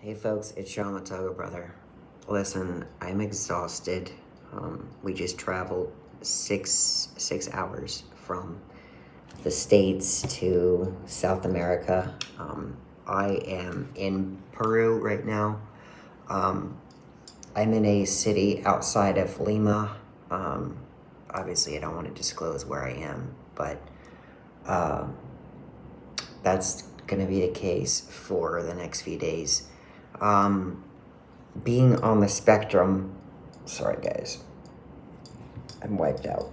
Hey folks, it's Sean the ToGA brother. Listen, I'm exhausted. We just traveled six hours from the States to South America. I am in Peru right now. I'm in a city outside of Lima. Obviously, I don't want to disclose where I am, but that's going to be the case for the next few days. Being on the spectrum, sorry guys, I'm wiped out.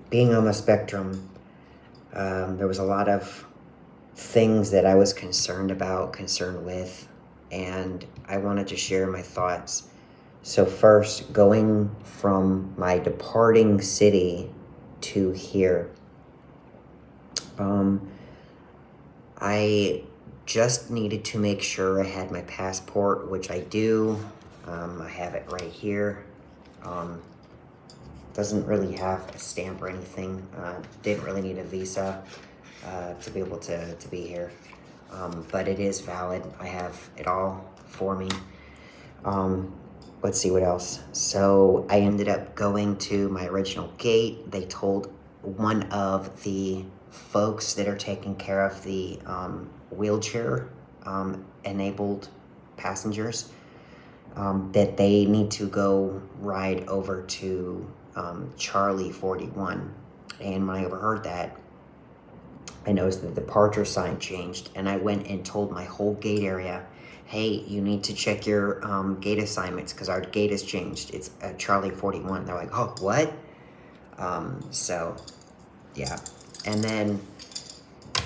Being on the spectrum, there was a lot of things that I was concerned with, and I wanted to share my thoughts. So first, going from my departing city to here, I just needed to make sure I had my passport, which I do. I have it right here. Doesn't really have a stamp or anything. Didn't really need a visa to be able to be here. But it is valid. I have it all for me. Let's see what else. So I ended up going to my original gate. They told one of the folks that are taking care of the wheelchair enabled passengers that they need to go ride over to Charlie 41. And when I overheard that, I noticed the departure sign changed, and I went and told my whole gate area, hey, you need to check your gate assignments because our gate has changed. It's Charlie 41. They're like, oh, what? So, yeah. And then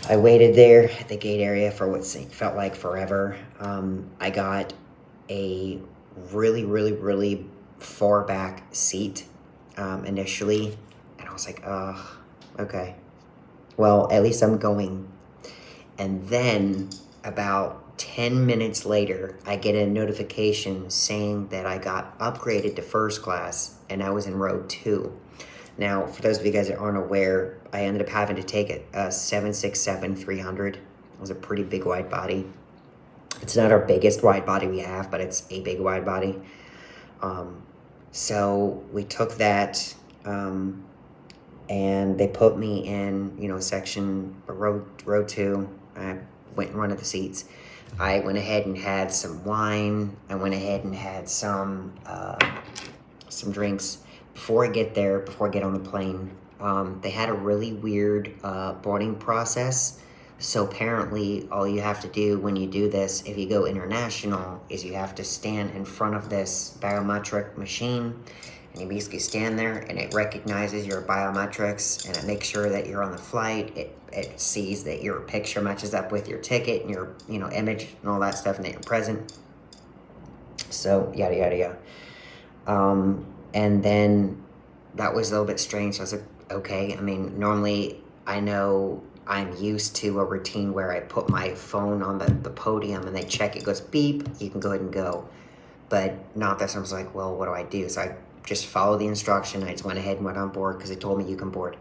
I waited there at the gate area for what felt like forever. I got a really far back seat initially, and I was like, okay. Well, at least I'm going. And then about 10 minutes later, I get a notification saying that I got upgraded to first class and I was in row 2. Now, for those of you guys that aren't aware, I ended up having to take a 767-300. It was a pretty big wide body. It's not our biggest wide body we have, but it's a big wide body. So we took that, and they put me in, section row 2. I went and one of the seats. I went ahead and had some wine. I went ahead and had some drinks. Before I get on the plane, they had a really weird boarding process. So apparently all you have to do when you do this, if you go international, is you have to stand in front of this biometric machine, and you basically stand there and it recognizes your biometrics and it makes sure that you're on the flight. It sees that your picture matches up with your ticket and your image and all that stuff, and that you're present. So yada. And then that was a little bit strange. So I was like, okay. I mean, normally I know I'm used to a routine where I put my phone on the podium and they check, it goes beep, you can go ahead and go. But not this. I was like, well, what do I do? So I just followed the instruction. I just went ahead and went on board because they told me you can board.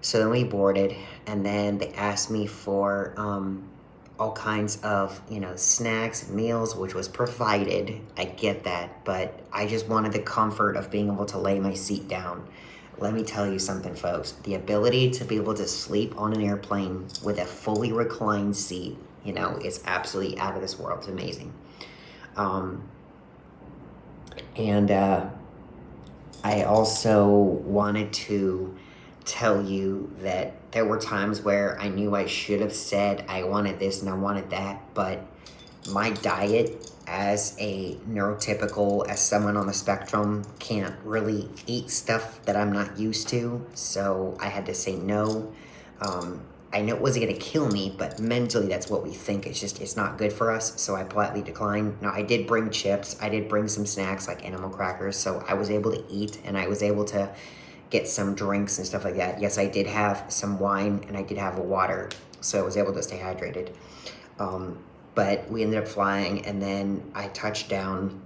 So then we boarded, and then they asked me for all kinds of, snacks and meals, which was provided. I get that, but I just wanted the comfort of being able to lay my seat down. Let me tell you something, folks. The ability to be able to sleep on an airplane with a fully reclined seat, is absolutely out of this world. It's amazing. And I also wanted to tell you that there were times where I knew I should have said I wanted this and I wanted that, but my diet as a neurotypical, as someone on the spectrum, can't really eat stuff that I'm not used to, so I had to say no. I know it wasn't going to kill me, but mentally that's what we think. It's not good for us, so I politely declined. Now, I did bring chips. I did bring some snacks like animal crackers, so I was able to eat, and I was able to get some drinks and stuff like that. Yes, I did have some wine, and I did have water, so I was able to stay hydrated. But we ended up flying, and then I touched down,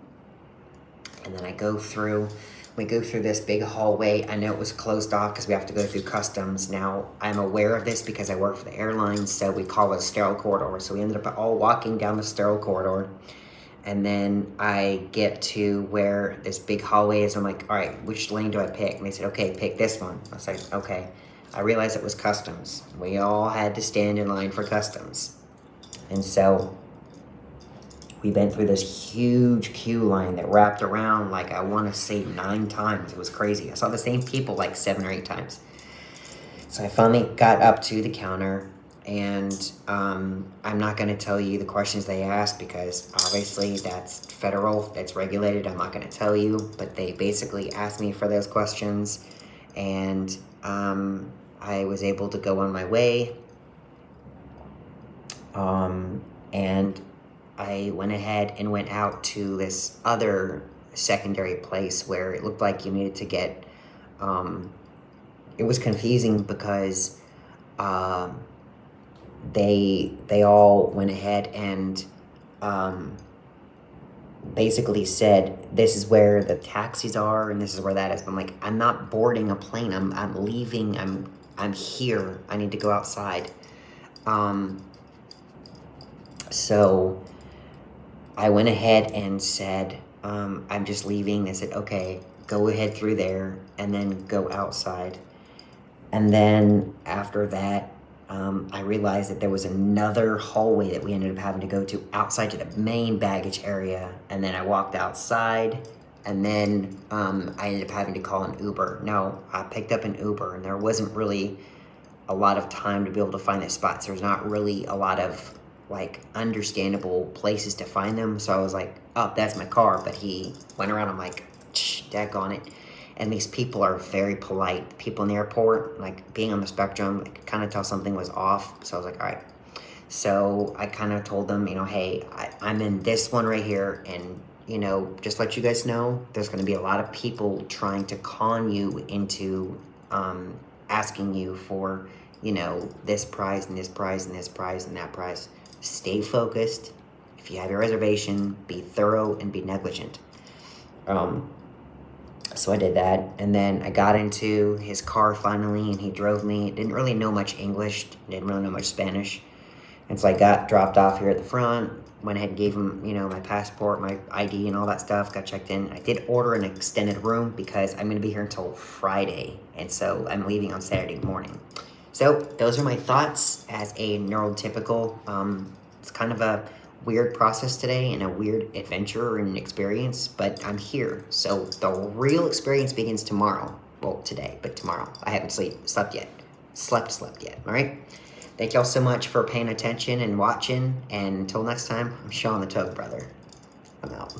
and then I go through We go through this big hallway. I know it was closed off because we have to go through customs. Now, I'm aware of this because I work for the airlines, so we call it a sterile corridor. So we ended up all walking down the sterile corridor. And then I get to where this big hallway is. I'm like, all right, which lane do I pick? And they said, okay, pick this one. I was like, okay. I realized it was customs. We all had to stand in line for customs. And so we went through this huge queue line that wrapped around, like, I want to say 9 times. It was crazy. I saw the same people like 7 or 8 times. So I finally got up to the counter, and I'm not going to tell you the questions they asked because obviously that's federal, that's regulated. I'm not going to tell you, but they basically asked me for those questions, and I was able to go on my way. And I went ahead and went out to this other secondary place where it looked like you needed to get, it was confusing because they all went ahead and basically said, this is where the taxis are and this is where that is. But I'm like, I'm not boarding a plane. I'm leaving. I'm here. I need to go outside. So I went ahead and said, I'm just leaving. They said, okay, go ahead through there and then go outside. And then after that, I realized that there was another hallway that we ended up having to go to outside to the main baggage area. And then I walked outside, and then I ended up having to call an Uber. No, I picked up an Uber, and there wasn't really a lot of time to be able to find the spots. There's not really a lot of like understandable places to find them. So I was like, oh, that's my car. But he went around. I'm like, daggone it. And these people are very polite. People in the airport, like being on the spectrum, I could kind of tell something was off. So I was like, all right. So I kind of told them, hey, I'm in this one right here. And, just let you guys know, there's going to be a lot of people trying to con you into asking you for, this prize and this prize and this prize and that prize. Stay focused. If you have your reservation, be thorough and be negligent. So I did that, and then I got into his car finally, and he drove me. Didn't really know much English, didn't really know much Spanish. And so I got dropped off here at the front, went ahead and gave him, my passport, my ID, and all that stuff, got checked in. I did order an extended room because I'm going to be here until Friday, and so I'm leaving on Saturday morning. So those are my thoughts as a neurotypical. It's kind of a weird process today and a weird adventure and experience, but I'm here. So the real experience begins tomorrow. Well, today, but tomorrow. I haven't slept yet. Slept yet, all right? Thank y'all so much for paying attention and watching, and until next time, I'm Sean the ToGA Brother. I'm out.